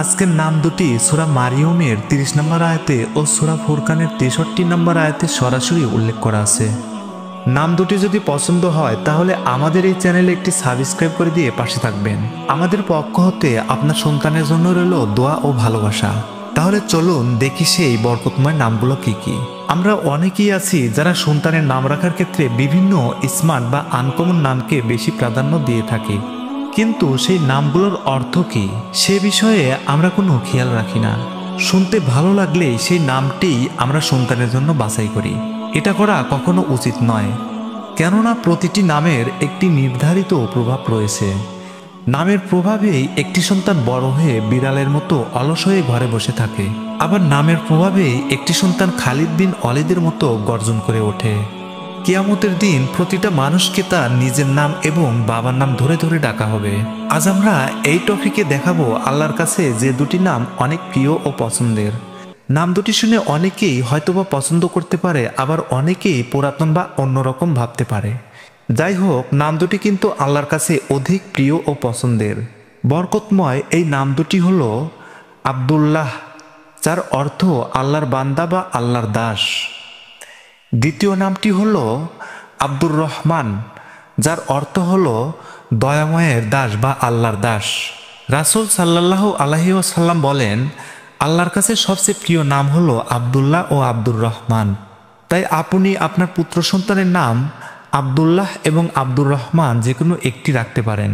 আজকের নাম দুটি সূরা মারিয়মের 30 নম্বর আয়াতে ও সূরা ফুরকানের 63 নম্বর আয়াতে সরাসরি উল্লেখ করা আছে। নাম দুটি যদি পছন্দ হয় তাহলে আমাদের এই চ্যানেলে একটি সাবস্ক্রাইব করে দিয়ে পাশে থাকবেন। আমাদের পক্ষ হতে আপনার সন্তানের জন্য রইল দোয়া ও ভালোবাসা। তাহলে চলুন দেখি সেই বরকতময় নামগুলো কি কি। আমরা অনেকেই আছি যারা সন্তানের নাম রাখার ক্ষেত্রে বিভিন্ন স্মার্ট বা আনকমন নামকে বেশি প্রাধান্য দিয়ে থাকি, কিন্তু সেই নামগুলোর অর্থ কি সে বিষয়ে আমরা কোনো খেয়াল রাখি না। শুনতে ভালো লাগলেই সেই নামটিই আমরা সন্তানের জন্য বাছাই করি। এটা করা কখনো উচিত নয়, কেননা প্রতিটি নামের একটি নির্ধারিত প্রভাব রয়েছে। নামের প্রভাবেই একটি সন্তান বড় হয়ে বিড়ালের মতো অলস হয়ে ঘরে বসে থাকে, আবার নামের প্রভাবেই একটি সন্তান খালিদ বিন ওয়ালিদের মতো গর্জন করে ওঠে। কিয়ামতের দিন প্রতিটা মানুষকে তার নিজের নাম এবং বাবার নাম ধরে ধরে ডাকা হবে। আজ আমরা এই টপিকে দেখাবো আল্লাহর কাছে যে দুটি নাম অনেক প্রিয় ও পছন্দের। নাম দুটি শুনে অনেকেই হয়তোবা পছন্দ করতে পারে, আবার অনেকেই পুরাতন বা অন্যরকম ভাবতে পারে। যাই হোক, নাম দুটি কিন্তু আল্লাহর কাছে অধিক প্রিয় ও পছন্দের। বরকতময় এই নাম দুটি হলো আব্দুল্লাহ, যার অর্থ আল্লাহর বান্দা বা আল্লাহর দাস। দ্বিতীয় নামটি হলো আব্দুর রহমান, যার অর্থ হলো দয়াময়ের দাস বা আল্লাহর দাস। রাসূল সাল্লাল্লাহু আলাইহি ওয়াসাল্লাম বলেন, আল্লাহর কাছে সবচেয়ে প্রিয় নাম হলো আব্দুল্লাহ ও আব্দুর রহমান। তাই আপনি আপনার পুত্র সন্তানের নাম আব্দুল্লাহ এবং আব্দুর রহমান যে কোনো একটি রাখতে পারেন।